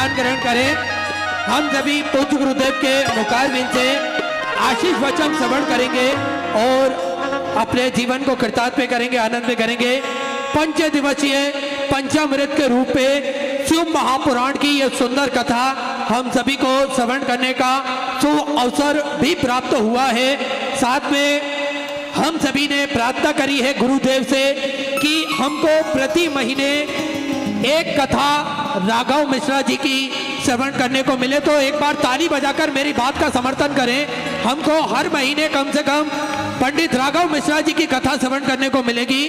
वरदान ग्रहण करें। हम सभी पूज्य गुरुदेव के मुखारविंद से आशीष वचन श्रवण करेंगे और अपने जीवन को कृतार्थ करेंगे, आनंद में करेंगे। 5 दिवसीय पंचामृत के रूप में शिव महापुराण की यह सुंदर कथा हम सभी को श्रवण करने का शुभ अवसर भी प्राप्त हुआ है। साथ में हम सभी ने प्रार्थना करी है गुरुदेव से कि हमको प्रति महीने एक कथा राघव मिश्रा जी की श्रवण करने को मिले। तो एक बार ताली बजाकर मेरी बात का समर्थन करें। हमको हर महीने कम से कम पंडित राघव मिश्रा जी की कथा श्रवण करने को मिलेगी।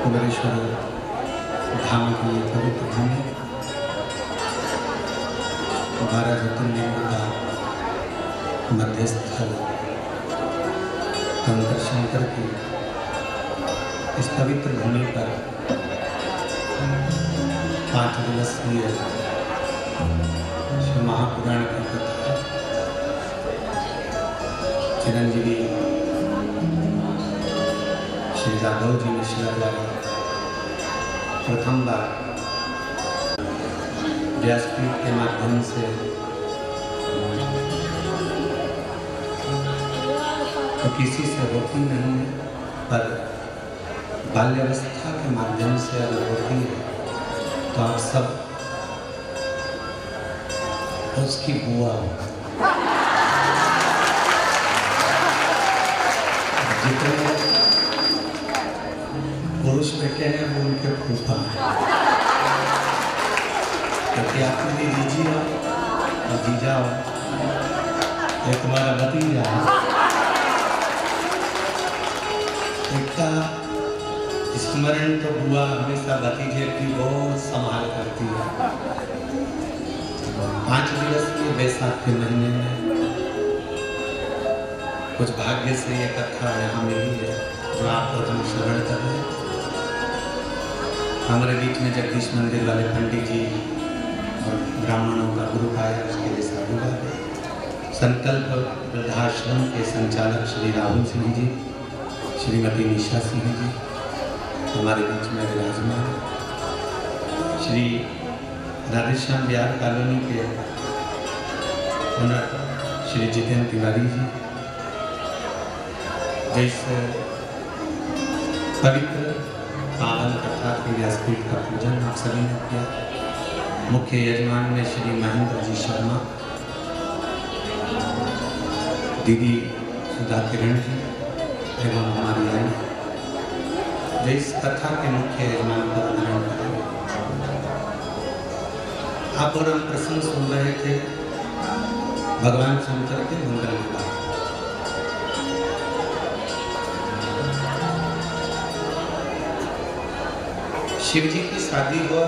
कुबेरेश्वर धाम की पवित्र भूमि 12 ज्योतिर्लिंग का मध्य स्थल शंकर शंकर की इस पवित्र भूमि पर 5 दिवसीय शिव महापुराण की कथा चिरंजीवी श्री राघव जी मिश्रा द्वारा प्रथम बार व्यासपीठ के माध्यम से तो किसी से होती नहीं है, पर बाल्यावस्था के माध्यम से अगर होती है तो आप सब उसकी बुआ जितने पुरुष बेटे हैं वो उनके फूफा हैं, क्योंकि आपके लिए जीजी हो और जीजा हो, ये तुम्हारा भतीजा है। एकता स्मरण तो बुआ हमेशा भतीजे की बहुत संभाल करती है। 5 दिवस के बैसाख के महीने में कुछ भाग्य से ये कथा यहाँ मिली है जो आपको हम श्रवण कर रहे हैं। हमारे बीच में जगदीश मंदिर वाले पंडित जी और ब्राह्मणों का ग्रुप आया, उसके लिए साधुवाद है। संकल्प वृद्धाश्रम के संचालक श्री राहुल सिंह जी, श्रीमती निशा सिंह जी हमारे बीच में विराजमान। श्री राधेश्याम बिहार कॉलोनी के ओनर श्री जितेंद्र तिवारी जी, जैसे पवित्र पावन कथा के व्यासपीठ का पूजन आप सभी ने किया। मुख्य यजमान में श्री महेंद्र जी शर्मा, दीदी सुधा किरण जी एवं हमारी आई जो इस कथा के मुख्य यजमान पद ग्रहण करेंगे। आप और हम प्रसंग सुन रहे थे भगवान शंकर के मंगल विवाह। शिव जी की शादी हो,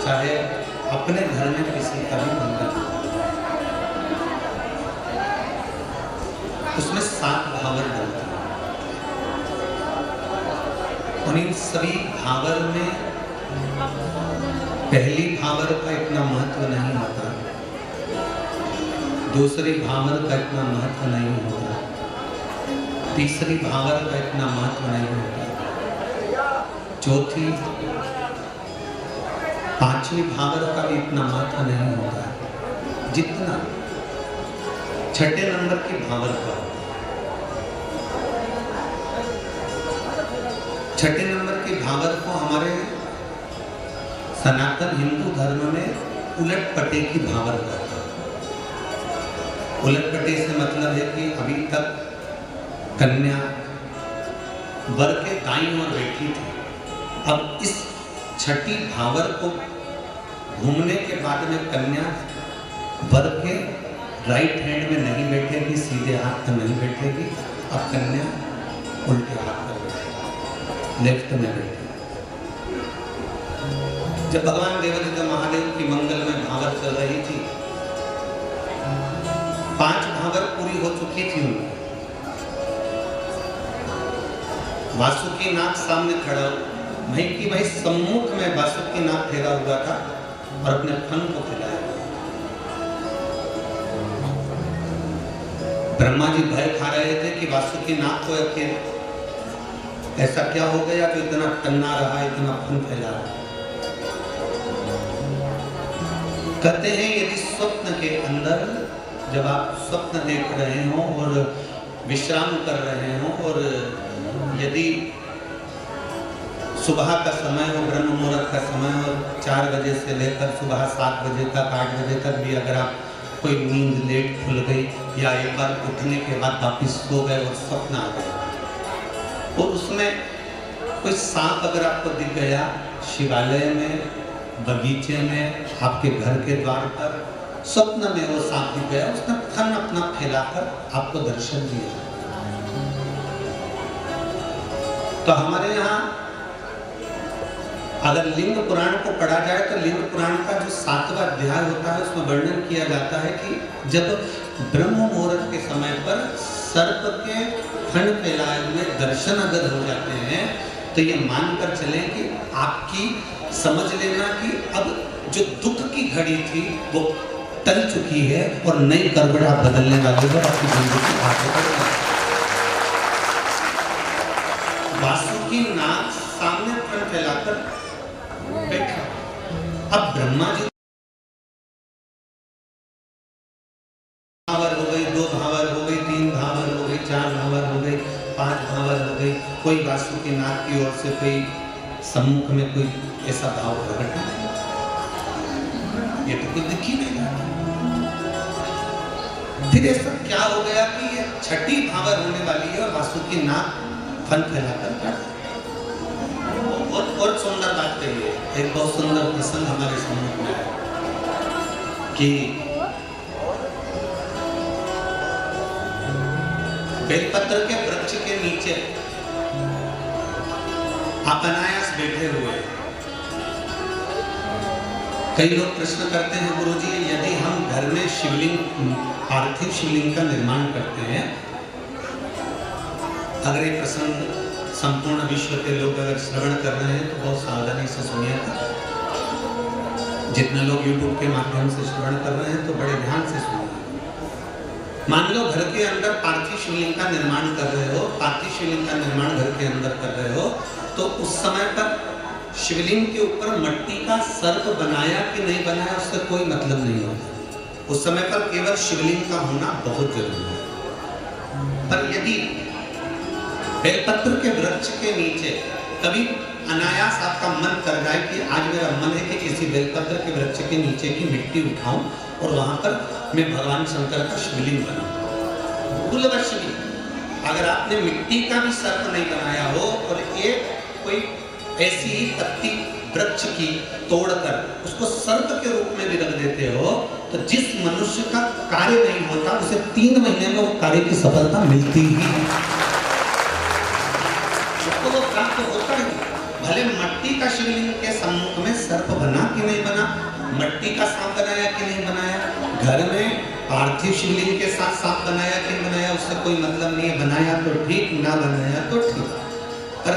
चाहे अपने घर में किसी का भी मंगल हो, उसमें 7 भावर डलते हैं और इन सभी भावर में पहली भावर का इतना महत्व नहीं होता, दूसरी भावर का इतना महत्व नहीं होता, तीसरी भावर का इतना महत्व नहीं होता, चौथी 5वीं भावर का भी इतना महत्व नहीं होता है जितना 6ठे नंबर की भावर का होता है। 6ठे नंबर की भावर को हमारे सनातन हिंदू धर्म में उलट पटे की भावर कहते हैं। उलट पटे से मतलब है कि अभी तक कन्या वर के दाईं ओर बैठी थी, अब इस 6ठी भावर को घूमने के बाद में कन्या वर के राइट हैंड में नहीं बैठेगी, सीधे हाथ में नहीं बैठेगी, अब कन्या उल्टे हाथ में बैठेगी, लेफ्ट में बैठेगी। जब भगवान देवादित्य महादेव की मंगल में भावर चल रही थी, 5 भावर पूरी हो चुकी थी उनकी। वासुकी नाग सामने खड़ा, भाई सम्मुख में वासुकी नाग ठहरा हुआ था और अपने फन को खिलाया। ब्रह्मा जी भय खा रहे थे कि वासुकी नाग को अकेले ऐसा क्या हो गया कि इतना टन्ना रहा, इतना फन फैला रहा। कहते हैं यदि स्वप्न के अंदर जब आप स्वप्न देख रहे हो और विश्राम कर रहे हो और यदि सुबह का समय हो, ब्रह्म मुहूर्त का समय हो, 4 बजे से लेकर सुबह 7 बजे तक 8 बजे तक भी अगर आप कोई नींद लेट खुल गई या एक बार उठने के बाद वापिस सो गए और स्वप्न आ गया और उसमें कोई सांप अगर आपको दिख गया शिवालय में, बगीचे में, आपके घर के द्वार पर स्वप्न में वो सांप दिख गया, उसने फन अपना फैलाकर आपको दर्शन दिया। तो हमारे यहाँ अगर लिंग पुराण को पढ़ा जाए तो लिंग पुराण का जो 7वां अध्याय होता है उसमें वर्णन किया जाता है कि जब ब्रह्म मुहूर्त के समय पर सर्प के फन फैलाए हुए दर्शन अगर हो जाते हैं तो ये मानकर चलें कि आपकी समझ लेना कि अब जो दुख की घड़ी थी वो टल चुकी है और नई करवड़ा बदलने वाली है, आपकी जिंदगी आगे बढ़ेगी। वासुकी नाग सामने फन फैलाकर बैठा। अब ब्रह्मा जी भावर हो गई, 2 भावर हो गई, 3 भावर हो गई, 4 भावर हो गई, 5 भावर हो गई, कोई वासुकी नाग की ओर से कोई सम्मुख में कोई ऐसा भाव प्रकट नहीं, ये तो कुछ दिख ही नहीं रहा। फिर ऐसा क्या हो गया कि ये 6ठी भावर होने वाली है और वासुकी नाग फन फैलाकर बैठा। और सुंदर बात कही है, एक बहुत सुंदर प्रसंग हमारे सम्मुख में है कि बेलपत्र के वृक्ष के नीचे आप अनायास बैठे हुए। कई लोग प्रश्न करते हैं गुरुजी यदि हम घर में शिवलिंग, पार्थिव शिवलिंग का निर्माण करते हैं, अगर ये प्रसंग संपूर्ण विश्व के लोग अगर श्रवण कर रहे हैं तो बहुत सावधानी से सुनिएगा। जितने लोग YouTube के माध्यम से श्रवण कर रहे हैं तो बड़े ध्यान से सुनिए। मान लो घर के अंदर पार्थिव शिवलिंग का निर्माण कर रहे हो, पार्थिव शिवलिंग का निर्माण घर के अंदर कर रहे हो, तो उस समय पर शिवलिंग के ऊपर मिट्टी का सर्प बनाया कि नहीं बनाया उससे कोई मतलब नहीं होता। उस समय पर केवल शिवलिंग का होना बहुत जरूरी है। पर यदि बेलपत्र के वृक्ष के नीचे कभी अनायास आपका मन कर जाए कि आज मेरा मन है कि किसी बेलपत्र के वृक्ष के नीचे की मिट्टी उठाऊं और वहां पर मैं भगवान शंकर का शिवलिंग बनाऊं, कुलवश भी अगर आपने मिट्टी का भी सर्प नहीं बनाया हो और एक कोई ऐसी ही पत्ती वृक्ष की तोड़कर उसको सर्प के रूप में भी रख देते हो तो जिस मनुष्य का कार्य नहीं होता उसे 3 महीने में वो कार्य की सफलता मिलती ही, उसको वो प्राप्त होता ही। भले मट्टी का शिवलिंग के सम्मुख में सर्प बना कि नहीं बना, मट्टी का सांप बनाया कि नहीं बनाया, घर में पार्थिव शिवलिंग के साथ सांप बनाया कि नहीं बनाया, उससे कोई मतलब नहीं है। बनाया तो ठीक, ना बनाया तो ठीक। पर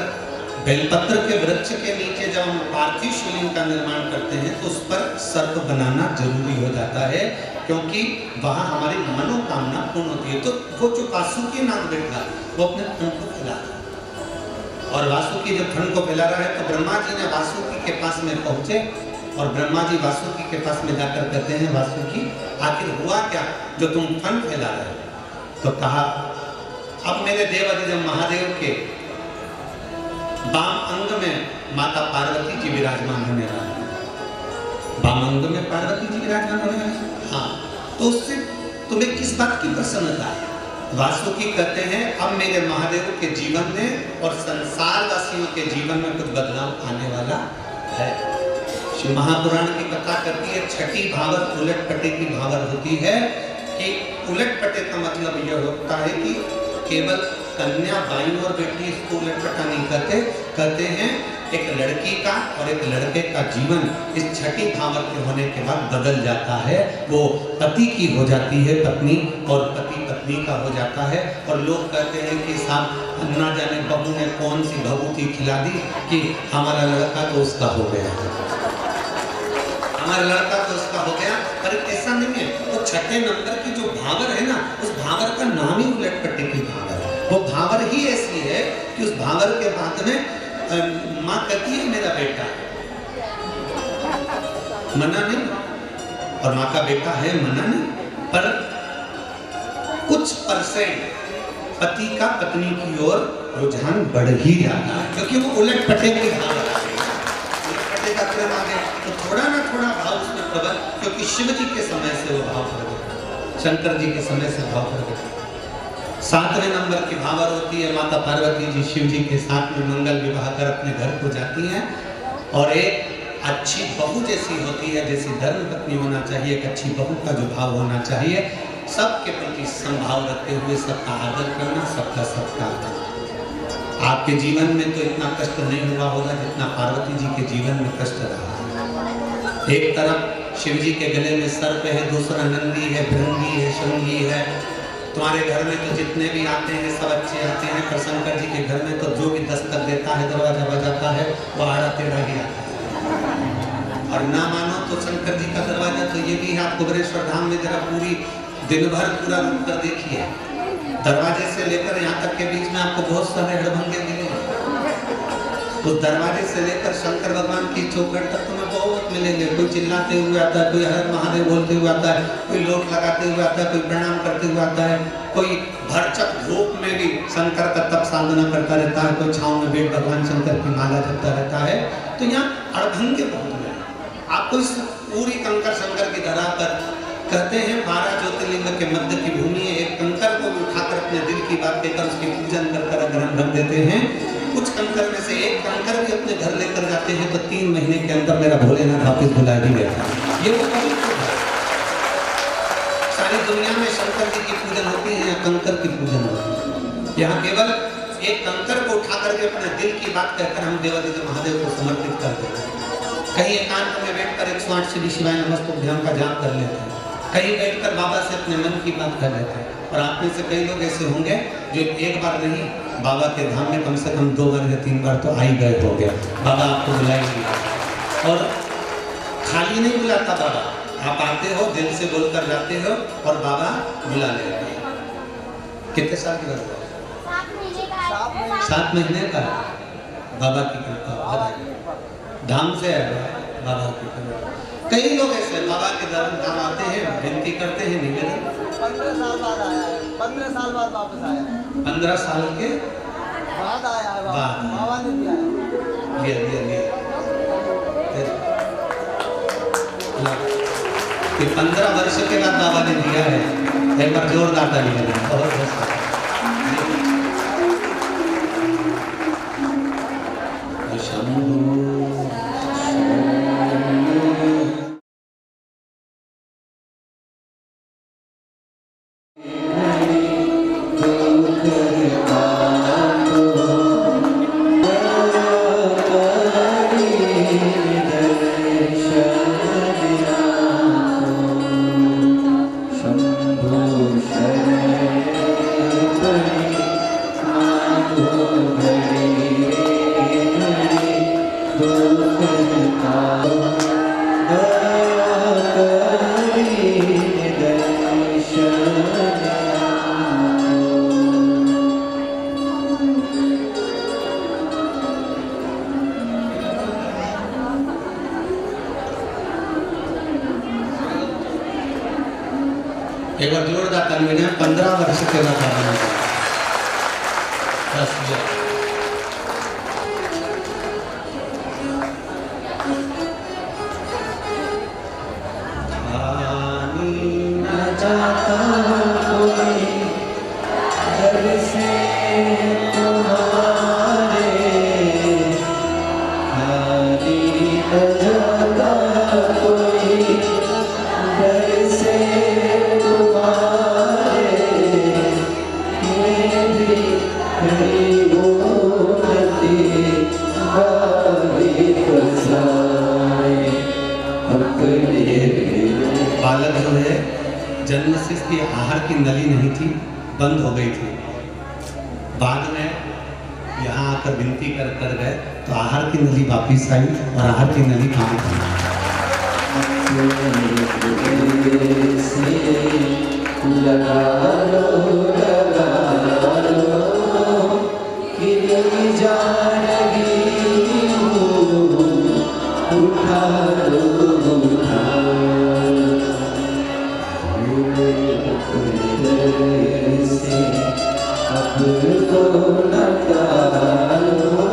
बेलपत्र के वृक्ष के नीचे जब हम पार्थिव शिवलिंग का निर्माण करते हैं तो उस पर सर्प बनाना जरूरी हो जाता है, क्योंकि वहां हमारी मनोकामना पूर्ण होती है। तो वो जो वासुकी नाग बैठा वो अपने फन को फैला रहा है, और वासुकी जब फन को फैला रहा है तो ब्रह्मा जी ने वासुकी के पास में पहुंचे और ब्रह्मा जी वासुकी के पास में जाकर कहते हैं, वासुकी आखिर हुआ क्या जो तुम फन फैला रहे हो? तो कहा, अब मेरे देव अधिदेव महादेव के वाम अंग में माता पार्वती जी विराजमान होने वाले हैं। वाम अंग में पार्वती जी विराजमान होने वाले हैं। हाँ, तो उससे तुम्हें किस बात की प्रसन्नता है? वासुकी कहते हैं, अब मेरे महादेव के जीवन में और संसार वासियों के जीवन में कुछ बदलाव आने वाला है। शिव महापुराण की कथा करती है, छठी भावर उलट पटे की भावर होती है कि उलट पटे का मतलब यह होता है कि केवल कन्या बाई और बेटी इसको उलट पटा नहीं करते, कहते हैं एक लड़की का और एक लड़के का जीवन इस छठी भावर के होने के बाद बदल जाता है। वो पति की हो जाती है पत्नी और पति पत्नी का हो जाता है। और लोग कहते हैं कि साहब ना जाने बहू ने कौन सी भभूति खिला दी कि हमारा लड़का तो उसका हो गया, हमारा लड़का तो उसका हो गया। पर ऐसा नहीं है, वो छठे नंबर की जो भावर है ना, उस भावर का नाम ही उलट पट्टे की भावर है। वो भावर ही ऐसी है कि उस भावर के बाद में माँ कहती है मेरा बेटा मना नहीं, और माँ का बेटा है मना नहीं, पर कुछ परसेंट पति का पत्नी की ओर रुझान बढ़ ही जाता है, क्योंकि वो उलट पटे की भावर है। का क्रम आ गया तो थोड़ा ना थोड़ा भाव उसमें प्रबल, क्योंकि शिव जी के समय से वो भाव प्रकट, शंकर जी के समय से भाव प्रकट। 7वें नंबर की भावर होती है, माता पार्वती जी शिव जी के साथ में मंगल विवाह कर अपने घर को जाती हैं, और एक अच्छी बहू जैसी होती है, जैसी धर्म पत्नी होना चाहिए, एक अच्छी बहू का जो भाव होना चाहिए, सबके प्रति संभाव रखते हुए सबका आदर करना, सबका सत्कार करना। आपके जीवन में तो इतना कष्ट नहीं हुआ होगा जितना पार्वती जी के जीवन में कष्ट रहा। एक तरफ शिव जी के गले में सर्प है, दूसरा नंदी है, भृंगी है, शंगी है। तुम्हारे घर में तो जितने भी आते हैं सब अच्छे आते हैं, पर शंकर जी के घर में तो जो भी दस्तक देता है, दरवाजा बजाता है, वो आड़ा टेढ़ा ही आता है। और ना मानो तो शंकर जी का दरवाजा तो ये भी है, आप कुबेरेश्वर धाम में जरा पूरी दिन भर पूरा रुक कर देखिए, दरवाजे से लेकर यहाँ तक के बीच में आपको बहुत सारे हड़भंगे मिलेंगे। उस दरवाजे से लेकर शंकर भगवान की चौखट तक तुम्हें बहुत मिलेंगे। कोई चिल्लाते हुए आता है, कोई हर महादेव बोलते हुए आता है, कोई लोट लगाते हुए आता है, कोई प्रणाम करते हुए आता है, कोई भरचक धूप में भी शंकर का तप साधना करता रहता है, कोई छांव में बैठ भगवान शंकर की माला जपता रहता है। तो यहाँ अड़भंगे बहुत मिलेंगे आपको। इस पूरी कंकर शंकर की धरा पर कहते हैं 12 ज्योतिर्लिंग के मध्य की भूमि है। एक कंकर को उठाकर अपने दिल की बात कहकर उसकी पूजन कर अगर हम रख देते हैं, कुछ कंकर में से एक कंकर भी अपने घर लेकर जाते हैं तो 3 महीने के अंदर मेरा भोलेनाथ वापिस बुला भी लेता है। ये वो पवित्र है। सारी दुनिया में शंकर जी की पूजन होती है, यहाँ कंकर की पूजन होती है। यहाँ केवल एक कंकर को उठा करके अपने दिल की बात कहकर हम देवाधिदेव महादेव को समर्पित कर देते हैं। कहीं एकांत में बैठकर 108 श्री शिवाय नमस्तुभ्यं का जाप कर लेते हैं, कहीं बैठकर बाबा से अपने मन की बात कर लेते हैं। और आप में से कई लोग ऐसे होंगे जो एक बार नहीं, बाबा के धाम में कम से कम 2 बार या 3 बार तो आ ही गए हो गया। बाबा आपको बुलाएंगे और खाली नहीं बुलाता बाबा, आप आते हो, दिल से बोलकर जाते हो और बाबा बुला लेते हैं। कितने साल की बात? 7 महीने का। बाबा की कृपा, धाम से है बाबा की कृपा। कई लोग ऐसे बाबा के धाम आते हैं, विनती करते हैं, निवेदन। 15 साल बाद आया है, 15 साल बाद वापस आया है। 15 साल के बाद आया है बाबा ने दिया है। लिया 15 वर्ष के बाद बाबा ने दिया है। एक बार जोरदार ताली बजाएं। बहुत एक बार जोरदार ताली बजाएं। 15 वर्ष के रहा बस ये। जाता कोई घर से तुम्हारे खाली न जाता कोई घर से तुम्हारे मेरी गरीबों बारी फसाए अपने बालक जो है जन्म से इसकी आहार की नली नहीं थी, बंद हो गई थी। बाद में यहाँ आकर विनती कर गए तो आहार की नली वापिस आई और आहार की नली काम की। लगा लो गिरी जा रही हूँ, उठा लो से अब तो न डालो,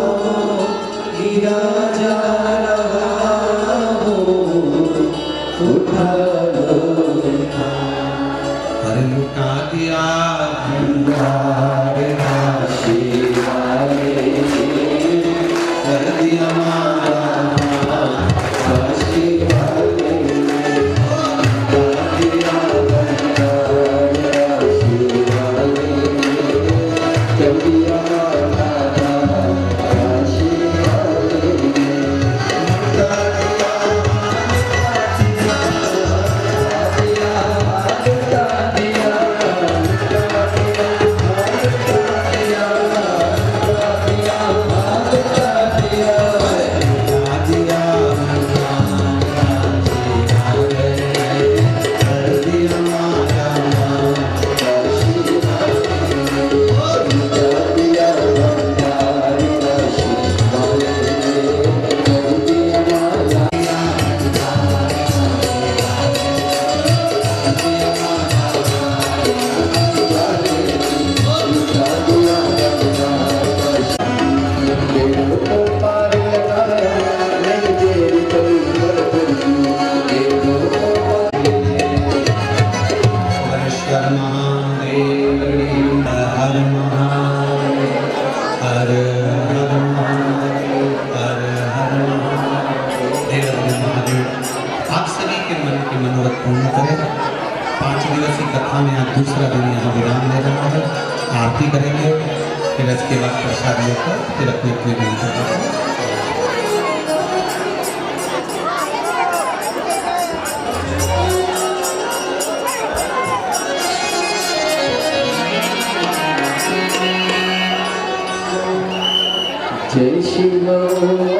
गिरा जा रहा हूँ, उठा लो अरे लुटा दिया भंडार राशि वाले कर दिया मारा राशि वाले कर दिया भंडार राशि वाले कर दिया राशि वाले आप सभी के मन की मनोरथ पूर्ण करें। 5 दिवसीय कथा में आज दूसरा दिन यहाँ विराम ले रहा है। आरती करेंगे, फिर इसके बाद प्रसाद लेकर फिर अपने अपने दिन करेंगे। जय शिव